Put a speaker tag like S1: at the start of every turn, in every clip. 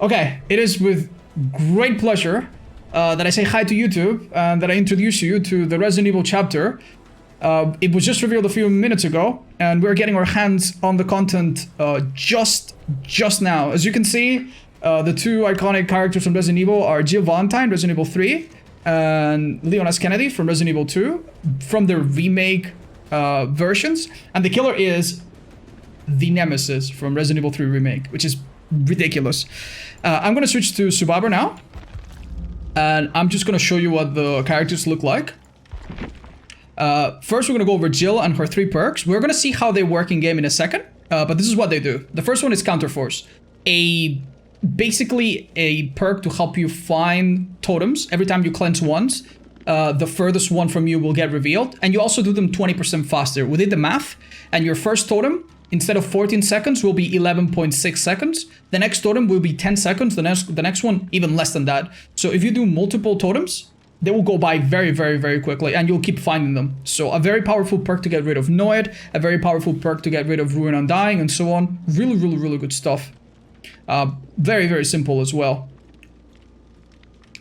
S1: Okay, it is with great pleasure that I say hi to YouTube and that I introduce you to the Resident Evil chapter. It was just revealed a few minutes ago, and we're getting our hands on the content just now. As you can see, the two iconic characters from Resident Evil are Jill Valentine, Resident Evil 3, and Leon S. Kennedy from Resident Evil 2, from the remake versions. And the killer is the Nemesis from Resident Evil 3 Remake, which is ridiculous. I'm gonna switch to Survivor now, and I'm just gonna show you what the characters look like. First, we're gonna go over Jill and her 3 perks. We're gonna see how they work in game in a second, but this is what they do. The first one is Counterforce, basically a perk to help you find totems. Every time you cleanse once, the furthest one from you will get revealed, and you also do them 20% faster. We did the math, and your first totem, instead of 14 seconds, will be 11.6 seconds. The next totem will be 10 seconds. The next one, even less than that. So if you do multiple totems, they will go by very quickly, and you'll keep finding them. So a very powerful perk to get rid of Noed, a very powerful perk to get rid of Ruin Undying, and so on. Really good stuff. Very simple as well.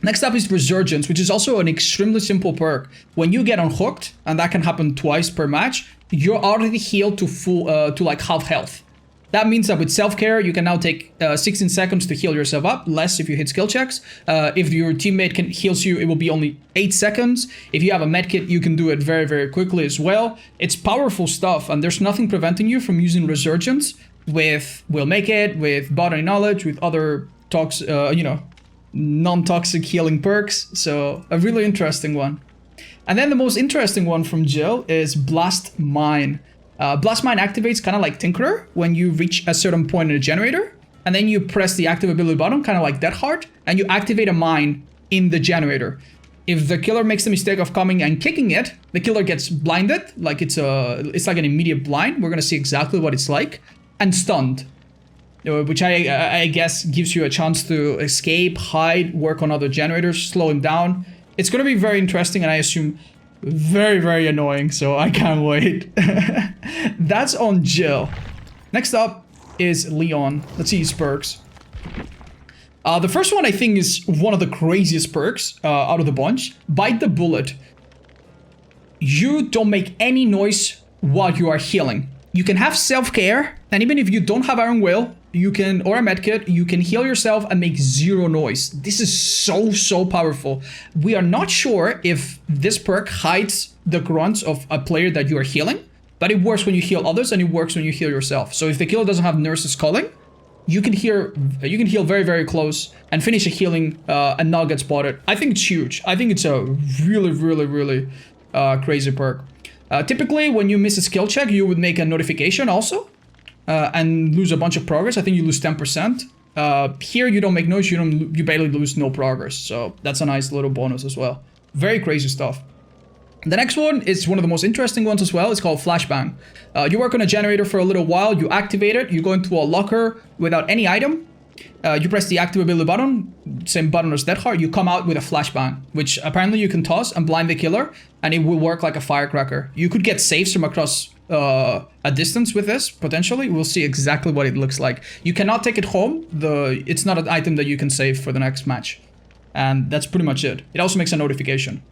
S1: Next up is Resurgence, which is also an extremely simple perk. When you get unhooked, and that can happen twice per match, you're already healed to full to like half health. That means that with self-care, you can now take 16 seconds to heal yourself up, less if you hit skill checks. If your teammate heals you, it will be only 8 seconds. If you have a medkit, you can do it very quickly as well. It's powerful stuff, and there's nothing preventing you from using Resurgence with Will Make It, with Bodily Knowledge, with other non-toxic healing perks. So a really interesting one. And then the most interesting one from Jill is Blast Mine. Blast Mine activates kind of like Tinkerer when you reach a certain point in a generator, and then you press the active ability button, kind of like Dead Heart, and you activate a mine in the generator. If the killer makes the mistake of coming and kicking it, the killer gets blinded, like it's like an immediate blind. We're gonna see exactly what it's like, and stunned, which I guess gives you a chance to escape, hide, work on other generators, slow him down. It's gonna be very interesting, and I assume very annoying, so I can't wait. That's on Jill. Next up is Leon. Let's see his perks. The first one I think is one of the craziest perks out of the bunch. Bite the Bullet. You don't make any noise while you are healing. You can have self-care, and even if you don't have Iron Will, you can, or a medkit, you can heal yourself and make 0 noise. This is so powerful. We are not sure if this perk hides the grunts of a player that you are healing, but it works when you heal others, and it works when you heal yourself. So if the killer doesn't have nurses calling, you can heal very close and finish a healing and not get spotted. I think it's huge. I think it's a really crazy perk. Typically, when you miss a skill check, you would make a notification also. And lose a bunch of progress. I think you lose 10%. Here you don't make noise, you barely lose no progress. So that's a nice little bonus as well. Very crazy stuff. The next one is one of the most interesting ones as well. It's called Flashbang. You work on a generator for a little while, you activate it, you go into a locker without any item. You press the active ability button, same button as Dead Heart, you come out with a flashbang, which apparently you can toss and blind the killer, and it will work like a firecracker. You could get saves from across a distance with this, potentially. We'll see exactly what it looks like. You cannot take it home. It's not an item that you can save for the next match. And that's pretty much it. It also makes a notification.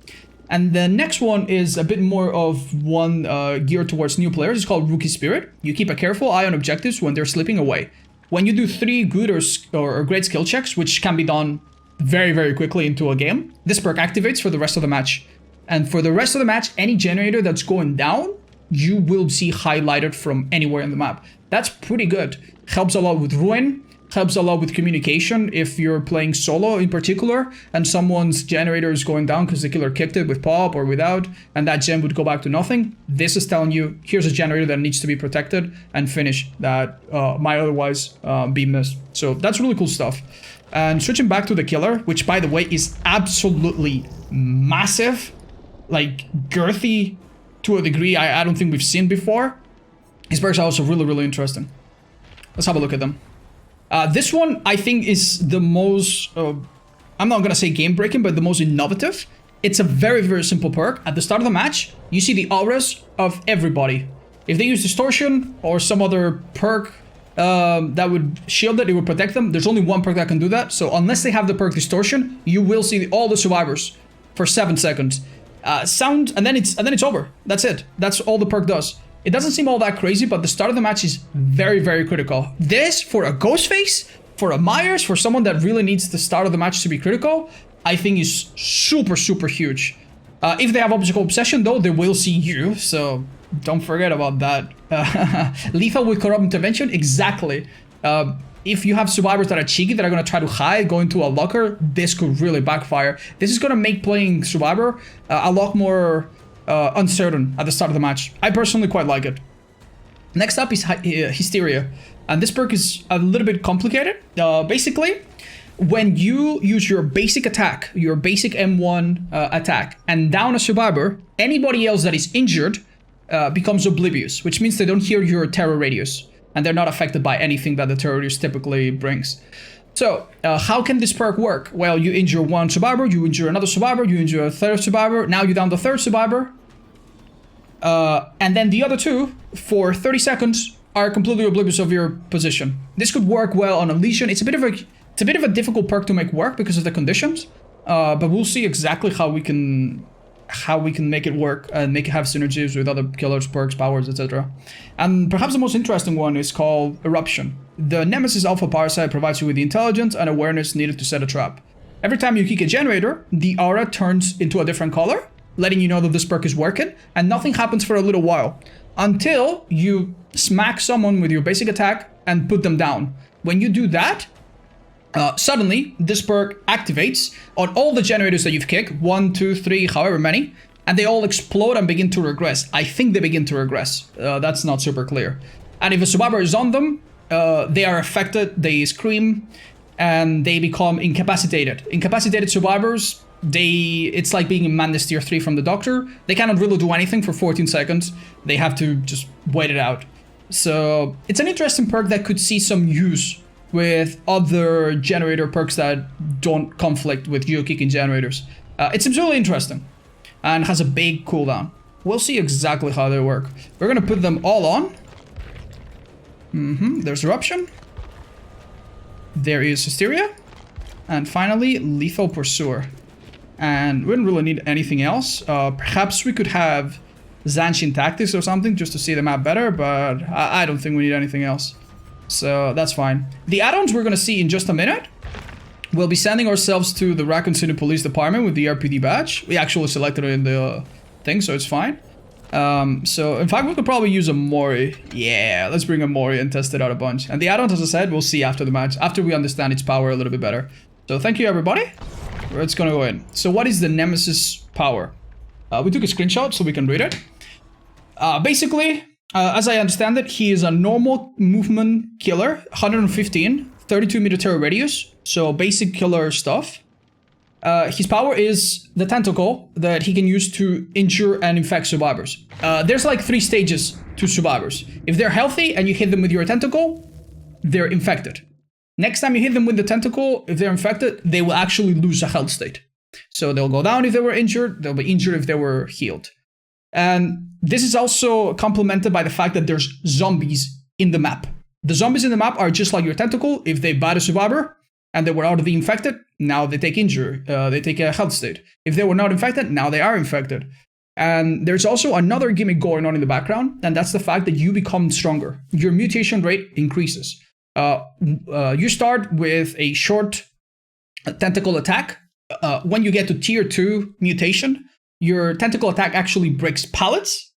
S1: And the next one is a bit more of one geared towards new players. It's called Rookie Spirit. You keep a careful eye on objectives when they're slipping away. When you do 3 good or great skill checks, which can be done very quickly into a game, this perk activates for the rest of the match. And for the rest of the match, any generator that's going down, you will see highlighted from anywhere in the map. That's pretty good. Helps a lot with Ruin. Helps a lot with communication if you're playing solo in particular, and someone's generator is going down because the killer kicked it with pop or without, and that gen would go back to nothing. This is telling you, here's a generator that needs to be protected and finish that might otherwise be missed. So that's really cool stuff. And switching back to the killer, which by the way is absolutely massive, like girthy to a degree I don't think we've seen before. His perks are also really interesting. Let's have a look at them. This one I think is the most, I'm not gonna say game breaking, but the most innovative. It's a very simple perk. At the start of the match, you see the auras of everybody. If they use Distortion or some other perk that would shield it, it would protect them. There's only one perk that can do that. So unless they have the perk Distortion, you will see all the survivors for 7 seconds. And then it's over. That's it. That's all the perk does. It doesn't seem all that crazy, but the start of the match is very, very critical. This, for a Ghostface, for a Myers, for someone that really needs the start of the match to be critical, I think is super, super huge. If they have Optical Obsession, though, they will see you, so don't forget about that. Lethal with Corrupt Intervention, exactly. If you have survivors that are cheeky, that are going to try to hide, go into a locker, this could really backfire. This is going to make playing Survivor a lot more uncertain at the start of the match. I personally quite like it. Next up is Hysteria. And this perk is a little bit complicated. Basically, when you use your basic attack, your basic M1 attack, and down a survivor, anybody else that is injured becomes oblivious, which means they don't hear your terror radius, and they're not affected by anything that the terror radius typically brings. So, how can this perk work? Well, you injure one survivor, you injure another survivor, you injure a third survivor, now you're down the third survivor, and then the other two, for 30 seconds, are completely oblivious of your position. This could work well on a Legion. It's a bit of a difficult perk to make work because of the conditions, but we'll see exactly how we can make it work and make it have synergies with other killers, perks, powers, etc. And perhaps the most interesting one is called Eruption. The Nemesis Alpha Parasite provides you with the intelligence and awareness needed to set a trap. Every time you kick a generator, the aura turns into a different color, letting you know that this perk is working, and nothing happens for a little while, until you smack someone with your basic attack and put them down. When you do that, suddenly this perk activates on all the generators that you've kicked, 1, 2, 3, however many, and they all explode and begin to regress. I think they begin to regress. That's not super clear. And if a survivor is on them, they are affected, they scream, and they become incapacitated. Incapacitated survivors, it's like being in Madness Tier 3 from the Doctor. They cannot really do anything for 14 seconds. They have to just wait it out. So it's an interesting perk that could see some use with other generator perks that don't conflict with geo-kicking generators. It seems really interesting and has a big cooldown. We'll see exactly how they work. We're gonna put them all on. There's Eruption. There is Hysteria. And finally, Lethal Pursuer. And we don't really need anything else. Perhaps we could have Zanshin Tactics or something just to see the map better, but I don't think we need anything else. So that's fine. The add-ons we're going to see in just a minute. We'll be sending ourselves to the Raccoon City Police Department with the RPD badge. We actually selected it in the thing, so it's fine. So in fact, we could probably use a Mori. Yeah, let's bring a Mori and test it out a bunch. And the add-ons, as I said, we'll see after the match, after we understand its power a little bit better. So thank you, everybody. It's going to go in. So what is the Nemesis power? We took a screenshot so we can read it. Basically, as I understand it, he is a normal movement killer, 115, 32 meter terror radius, so basic killer stuff. His power is the tentacle that he can use to injure and infect survivors. There's like 3 stages to survivors. If they're healthy and you hit them with your tentacle, they're infected. Next time you hit them with the tentacle, if they're infected, they will actually lose a health state. So they'll go down if they were injured, they'll be injured if they were healed. And this is also complemented by the fact that there's zombies in the map. The zombies in the map are just like your tentacle. If they bite a survivor and they were already infected, now they take injury, they take a health state. If they were not infected, now they are infected. And there's also another gimmick going on in the background, and that's the fact that you become stronger. Your mutation rate increases. You start with a short tentacle attack. When you get to tier 2 mutation, your tentacle attack actually breaks pallets,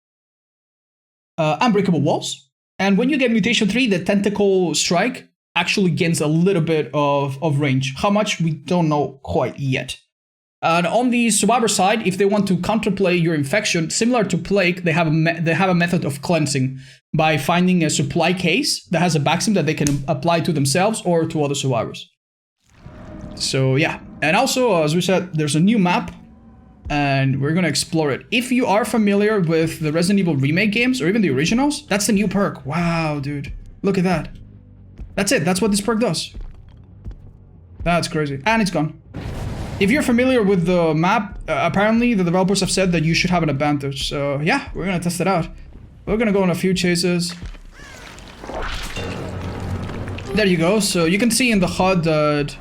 S1: unbreakable walls. And when you get mutation 3, the tentacle strike actually gains a little bit of range. How much, we don't know quite yet. And on the survivor side, if they want to counterplay your infection, similar to Plague, they have a method of cleansing by finding a supply case that has a vaccine that they can apply to themselves or to other survivors. So yeah, and also, as we said, there's a new map, and we're gonna explore it. If you are familiar with the Resident Evil Remake games, or even the originals, that's the new perk. Wow, dude. Look at that. That's it. That's what this perk does. That's crazy. And it's gone. If you're familiar with the map, apparently the developers have said that you should have an advantage. So yeah, we're gonna test it out. We're gonna go on a few chases. There you go. So you can see in the HUD that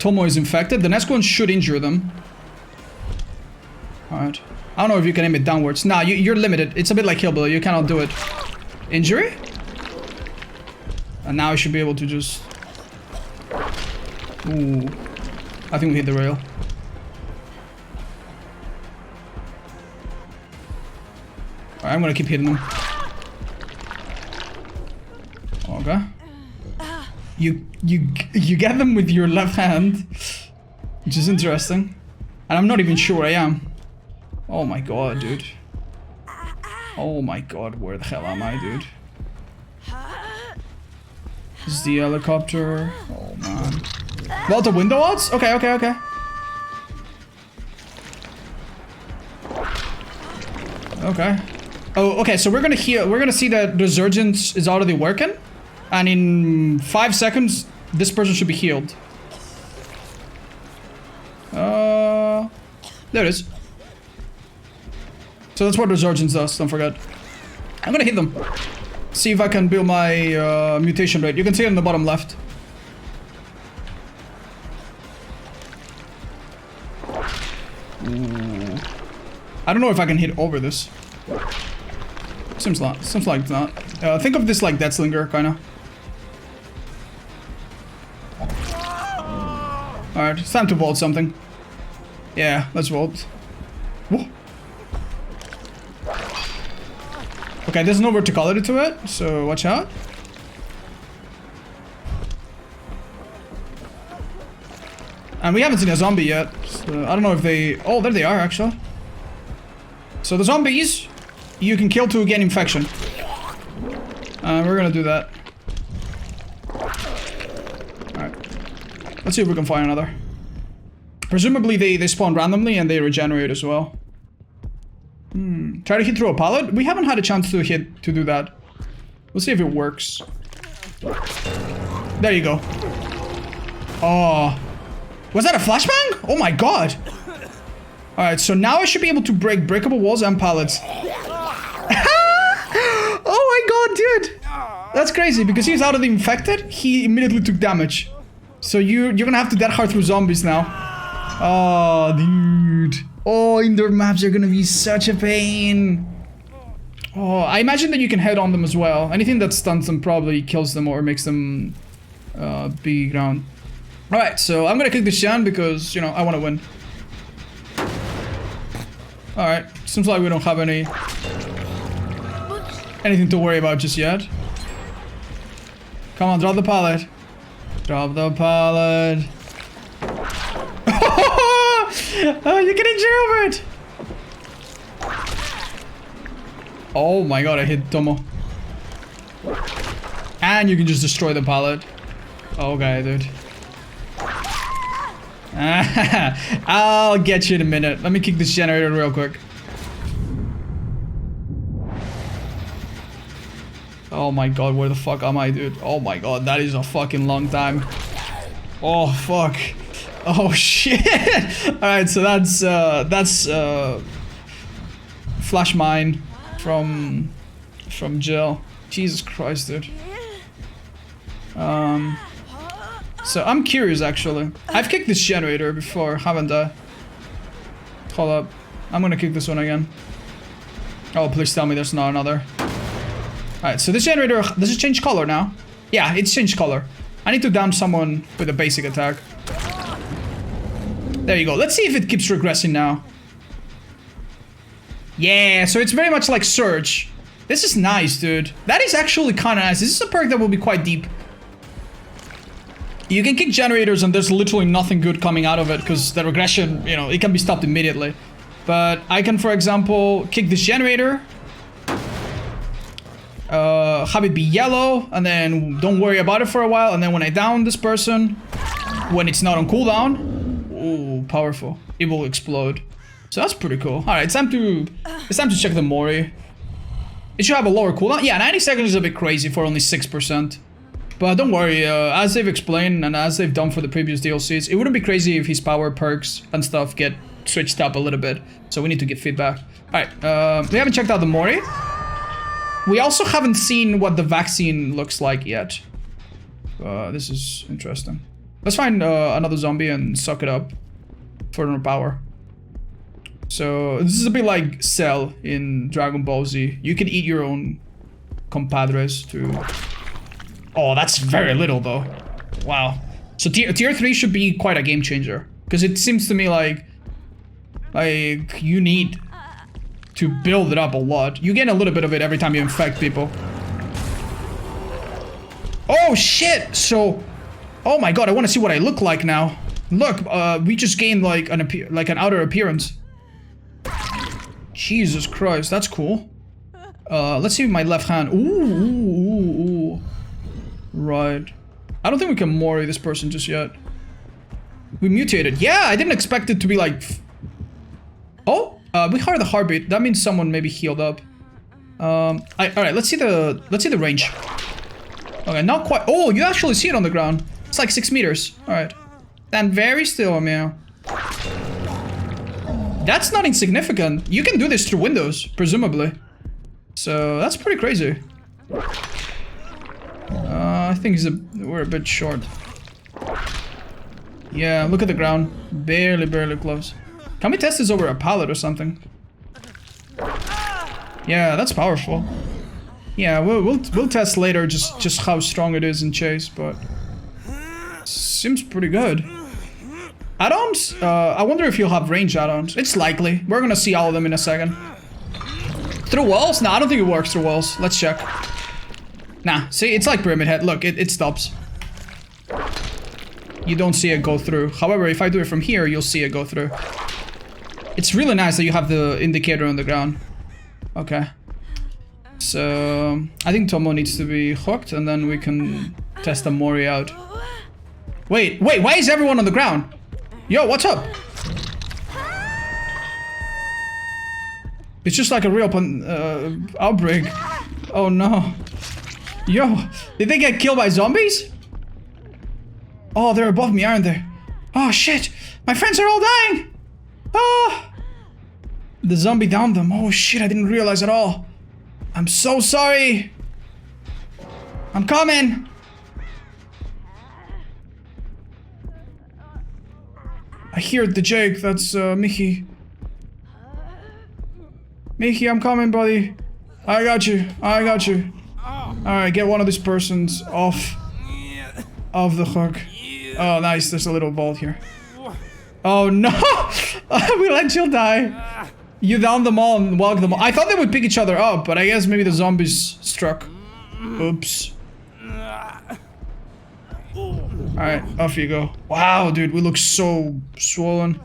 S1: Tomo is infected. The next one should injure them. Alright. I don't know if you can aim it downwards. Nah, you're limited. It's a bit like Hillbilly. You cannot do it. Injury? And now I should be able to just... Ooh. I think we hit the rail. Alright, I'm gonna keep hitting them. Okay. You get them with your left hand, which is interesting. And I'm not even sure where I am. Oh my god, dude. Oh my god, where the hell am I, dude? This is the helicopter. Oh man. Well, the window odds? Okay, okay, okay. Okay. Oh, okay, so we're gonna see that Resurgence is already working. And in 5 seconds, this person should be healed. There it is. So that's what Resurgence does, don't forget. I'm gonna hit them. See if I can build my mutation rate. You can see it in the bottom left. Ooh. I don't know if I can hit over this. Seems like it's not. Think of this like Deathslinger, kinda. Alright, it's time to vault something. Yeah, let's vault. Whoa. Okay, there's no verticality to it, so watch out. And we haven't seen a zombie yet, so I don't know if they... Oh, there they are, actually. So the zombies, you can kill to gain infection. We're gonna do that. Alright. Let's see if we can find another. Presumably they spawn randomly and they regenerate as well. Try to hit through a pallet? We haven't had a chance to do that. We'll see if it works. There you go. Oh. Was that a flashbang? Oh my god. Alright, so now I should be able to break breakable walls and pallets. Oh my god, dude. That's crazy, because he's out of the infected, he immediately took damage. So you're gonna have to dead hard through zombies now. Oh, dude. Oh, indoor maps are gonna be such a pain. Oh, I imagine that you can head on them as well. Anything that stuns them probably kills them or makes them be ground. Alright, so I'm gonna kick this down because, you know, I want to win. Alright, seems like we don't have anything to worry about just yet. Come on, drop the pallet. Drop the pallet. Oh, you can injure over it. Oh my god, I hit Tomo. And you can just destroy the pallet. Okay, dude. I'll get you in a minute. Let me kick this generator real quick. Oh my god, where the fuck am I, dude? Oh my god, that is a fucking long time. Oh, fuck. Oh, shit. Alright, so that's Flash Mine from Jill. Jesus Christ, dude. So I'm curious, actually. I've kicked this generator before, haven't I? Hold up. I'm gonna kick this one again. Oh, please tell me there's not another. Alright, so this generator, does it change color now? Yeah, it's changed color. I need to down someone with a basic attack. There you go. Let's see if it keeps regressing now. Yeah, so it's very much like Surge. This is nice, dude. That is actually kind of nice. This is a perk that will be quite deep. You can kick generators and there's literally nothing good coming out of it because the regression, you know, it can be stopped immediately. But I can, for example, kick this generator. Have it be yellow and then don't worry about it for a while. And then when I down this person, when it's not on cooldown, ooh, powerful. It will explode. So that's pretty cool. All right, it's time to check the Mori. It should have a lower cooldown. Yeah, 90 seconds is a bit crazy for only 6%. But don't worry, as they've explained and as they've done for the previous DLCs, it wouldn't be crazy if his power perks and stuff get switched up a little bit. So we need to get feedback. All right, we haven't checked out the Mori. We also haven't seen what the vaccine looks like yet. This is interesting. Let's find another zombie and suck it up for more power. So this is a bit like Cell in Dragon Ball Z. You can eat your own compadres to... Oh, that's very little though. Wow. So tier 3 should be quite a game changer. Because it seems to me like you need to build it up a lot. You gain a little bit of it every time you infect people. Oh shit! So, oh my god, I want to see what I look like now. Look, we just gained like an outer appearance. Jesus Christ, that's cool. Let's see my left hand. Ooh. Right. I don't think we can Mori this person just yet. We mutated. Yeah, I didn't expect it to be like... Oh, we heard the heartbeat. That means someone maybe healed up. All right, let's see the range. Okay, not quite. Oh, you actually see it on the ground. It's like 6 meters. All right. Stand very still, meow. That's not insignificant. You can do this through windows, presumably. So that's pretty crazy. I think we're a bit short. Yeah, look at the ground. Barely close. Can we test this over a pallet or something? Yeah, that's powerful. Yeah, we'll test later just how strong it is in chase, but seems pretty good. Add-ons? I wonder if you'll have range add-ons. It's likely. We're gonna see all of them in a second. Through walls? No, I don't think it works through walls. Let's check. Nah, see, it's like Pyramid Head. Look, it stops. You don't see it go through. However, if I do it from here, you'll see it go through. It's really nice that you have the indicator on the ground. Okay. So, I think Tomo needs to be hooked, and then we can test the Mori out. Wait, why is everyone on the ground? Yo, what's up? It's just like a real outbreak. Oh no. Yo, did they get killed by zombies? Oh, they're above me, aren't they? Oh shit, my friends are all dying! Ah! The zombie downed them. Oh shit, I didn't realize at all. I'm so sorry. I'm coming. I hear the Jake, that's Mickey. Mickey, I'm coming, buddy. I got you. Alright, get one of these persons off the hook. Oh, nice. There's a little vault here. Oh, no! We let Jill die. You downed them all and walked them all. I thought they would pick each other up, but I guess maybe the zombies struck. Oops. Alright, off you go. Wow, dude, we look so swollen.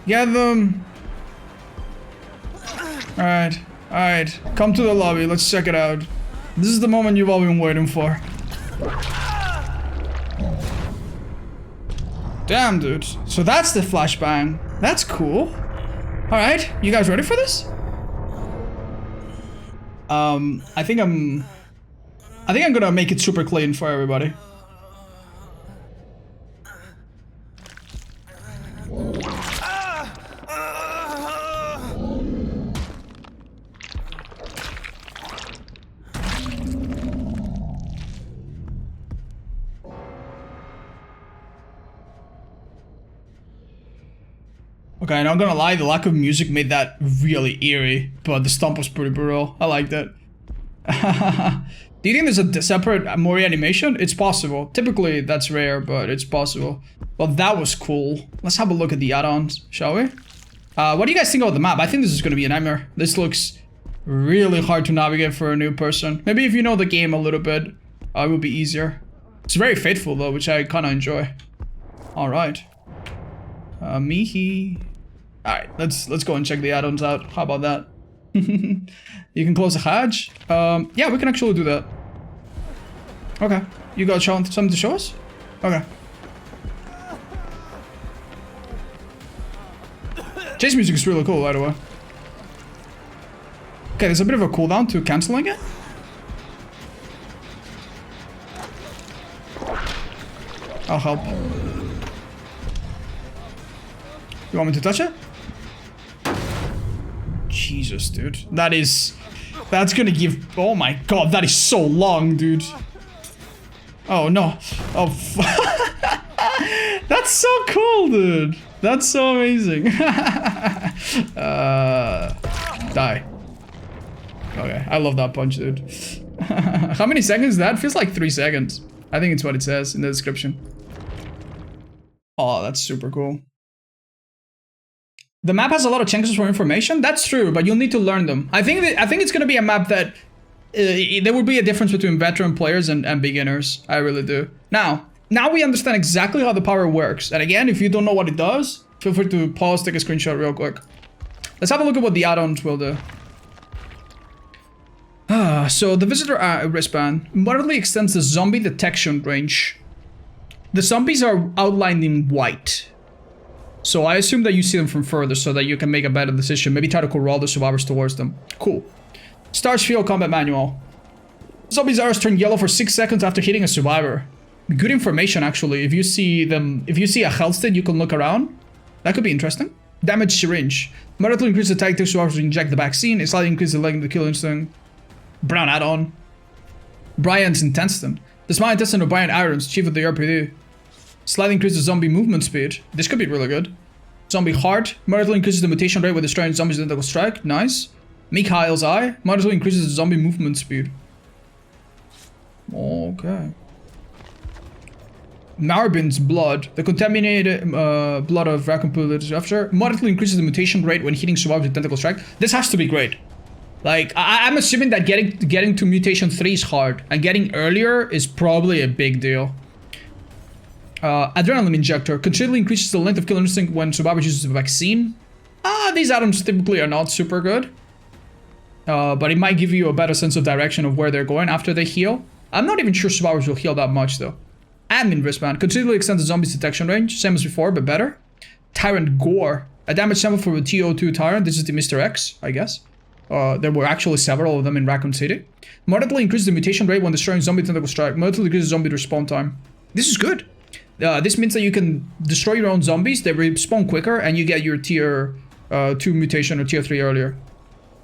S1: Get them. Alright. Come to the lobby. Let's check it out. This is the moment you've all been waiting for. Damn, dude. So that's the flashbang. That's cool. Alright, you guys ready for this? I think I'm gonna make it super clean for everybody. Okay, not gonna lie, the lack of music made that really eerie, but the stomp was pretty brutal. I liked it. Do you think there's a separate Mori animation? It's possible. Typically, that's rare, but it's possible. Well, that was cool. Let's have a look at the add-ons, shall we? What do you guys think about the map? I think this is gonna be a nightmare. This looks really hard to navigate for a new person. Maybe if you know the game a little bit, it will be easier. It's very faithful though, which I kinda enjoy. Alright. Mihi. Alright, let's go and check the add-ons out. How about that? You can close the hatch. Yeah, we can actually do that. Okay. You got something to show us? Okay. Chase music is really cool, by the way. Okay, there's a bit of a cooldown to canceling it. I'll help. You want me to touch it? Jesus, dude. That's gonna give... Oh my god, that is so long, dude. Oh no. Oh, that's so cool, dude. That's so amazing. Die. Okay, I love that punch, dude. How many seconds is that? Feels like 3 seconds. I think it's what it says in the description. Oh, that's super cool. The map has a lot of chances for information. That's true, but you'll need to learn them. I think it's gonna be a map that there will be a difference between veteran players and beginners. I really do. Now we understand exactly how the power works. And again, if you don't know what it does, feel free to pause, take a screenshot real quick. Let's have a look at what the add-ons will do. So the visitor wristband moderately extends the zombie detection range. The zombies are outlined in white. So I assume that you see them from further so that you can make a better decision. Maybe try to corral the survivors towards them. Cool. Stars Field Combat Manual. Zombies' arrows turn yellow for 6 seconds after hitting a survivor. Good information, actually. If you see a health state, you can look around. That could be interesting. Damage syringe. Moderately increase the attack to survivors to inject the vaccine. It slightly increases the leg of the kill instinct. Brown add-on. Brian's intestine. The small intestine of Brian Irons, chief of the RPD. Slightly increases zombie movement speed. This could be really good. Zombie heart. Moderately increases the mutation rate with destroying zombies with identical strike. Nice. Mikhail's eye. Moderately increases the zombie movement speed. Okay. Marbin's blood. The contaminated blood of Raccoon officer moderately increases the mutation rate when hitting survivors with identical strike. This has to be great. Like, I'm assuming that getting to mutation 3 is hard, and getting earlier is probably a big deal. Adrenaline injector considerably increases the length of kill instinct when survivors use a vaccine. These items typically are not super good, but it might give you a better sense of direction of where they're going after they heal. I'm not even sure survivors will heal that much though. Admin wristband considerably extends the zombie's detection range, same as before, but better. Tyrant gore, a damage sample for the TO2 Tyrant. This is the Mr. X, I guess. There were actually several of them in Raccoon City. Moderately increases the mutation rate when destroying zombie tentacle strike. Moderately increases zombie respawn time. This is good. This means that you can destroy your own zombies, they respawn quicker, and you get your tier 2 mutation or tier 3 earlier.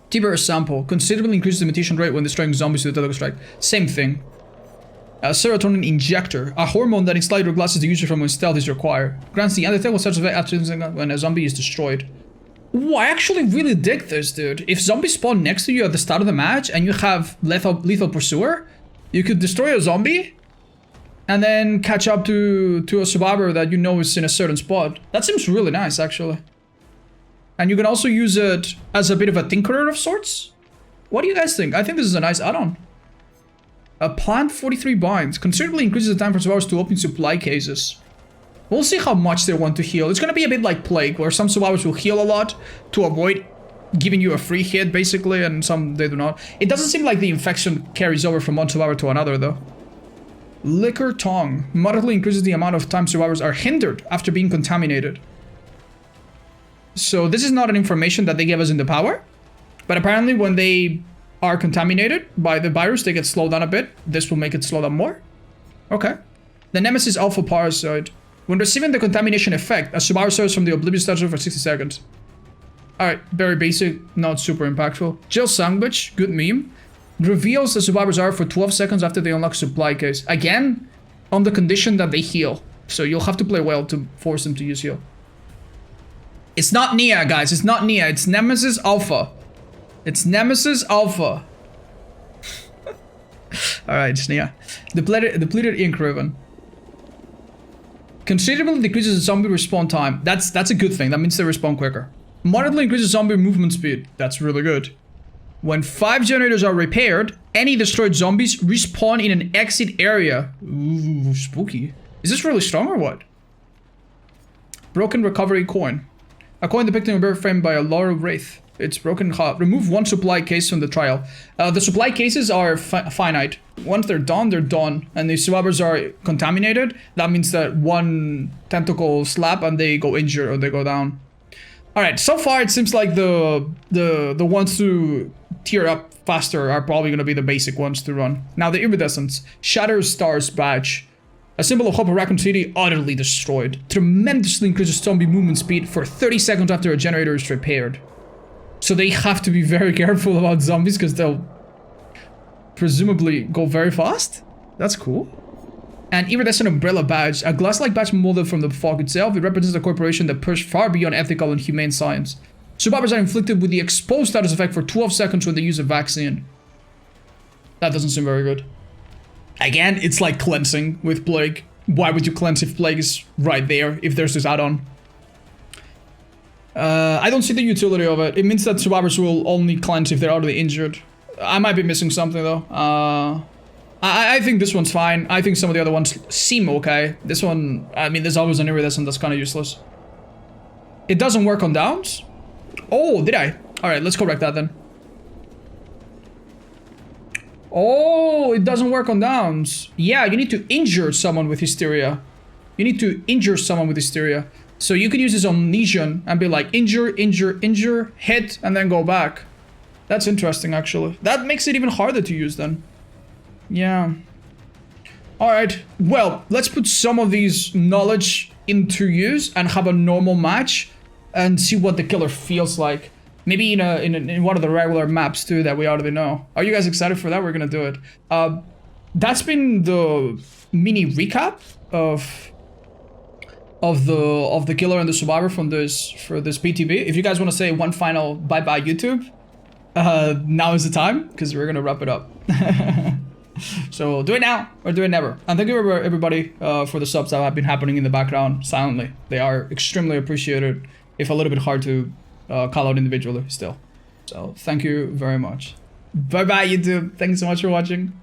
S1: T-Burst sample considerably increases the mutation rate when destroying zombies with tentacle strike. Same thing. Serotonin injector, a hormone that slightly regresses the user from when stealth is required. Grants the antithetical such effect when a zombie is destroyed. Ooh, I actually really dig this, dude. If zombies spawn next to you at the start of the match and you have lethal pursuer, you could destroy a zombie and then catch up to a survivor that you know is in a certain spot. That seems really nice, actually. And you can also use it as a bit of a tinkerer of sorts. What do you guys think? I think this is a nice add-on. A plant 43 binds considerably increases the time for survivors to open supply cases. We'll see how much they want to heal. It's gonna be a bit like Plague, where some survivors will heal a lot to avoid giving you a free hit, basically, and some they do not. It doesn't seem like the infection carries over from one survivor to another, though. Liquor tongue moderately increases the amount of time survivors are hindered after being contaminated. So this is not an information that they gave us in the power, but apparently when they are contaminated by the virus, they get slowed down a bit. This will make it slow down more. Okay. The Nemesis alpha parasite. When receiving the contamination effect, a survivor surges from the oblivious statue for 60 seconds. Alright, very basic, not super impactful. Jill Sandwich, good meme. Reveals the survivors are for 12 seconds after they unlock supply case. Again, on the condition that they heal. So you'll have to play well to force them to use heal. It's not Nia, guys. It's not Nia. It's Nemesis Alpha. It's Nemesis Alpha. Alright, it's Nia. Depleted ink ribbon. Considerably decreases the zombie respawn time. That's a good thing. That means they respawn quicker. Moderately increases zombie movement speed. That's really good. When 5 generators are repaired, any destroyed zombies respawn in an exit area. Ooh, spooky. Is this really strong or what? Broken recovery coin. A coin depicting a bear framed by a Laurel Wraith. It's broken in half. Remove 1 supply case from the trial. The supply cases are finite. Once they're done. And the survivors are contaminated, that means that 1 tentacle slap and they go injured or they go down. Alright, so far it seems like the ones to tier up faster are probably going to be the basic ones to run. Now the iridescence. Shatter Stars badge. A symbol of hope of Raccoon City utterly destroyed. Tremendously increases zombie movement speed for 30 seconds after a generator is repaired. So they have to be very careful about zombies because they'll presumably go very fast. That's cool. an iridescent umbrella badge, a glass-like badge molded from the fog itself. It represents a corporation that pushed far beyond ethical and humane science. Survivors are inflicted with the exposed status effect for 12 seconds when they use a vaccine. That doesn't seem very good. Again, it's like cleansing with Plague. Why would you cleanse if Plague is right there, if there's this add-on? I don't see the utility of it. It means that survivors will only cleanse if they're already injured. I might be missing something though. I think this one's fine. I think some of the other ones seem okay. This one, I mean, there's always an iridescent that's kind of useless. It doesn't work on downs? Oh, did I? Alright, let's correct that then. Oh, it doesn't work on downs. Yeah, you need to injure someone with hysteria. You need to injure someone with hysteria. So you could use this on lesion and be like injure, injure, injure, hit, and then go back. That's interesting, actually. That makes it even harder to use then. Yeah. Alright, well, let's put some of these knowledge into use and have a normal match and see what the killer feels like. Maybe in one of the regular maps too that we already know. Are you guys excited for that? We're gonna do it. That's been the mini recap of the killer and the survivor from this PTB. If you guys want to say one final bye bye YouTube, now is the time because we're gonna wrap it up. So do it now or do it never. And thank you everybody for the subs that have been happening in the background silently. They are extremely appreciated, if a little bit hard to call out individually still. So thank you very much. Bye bye YouTube. Thanks so much for watching.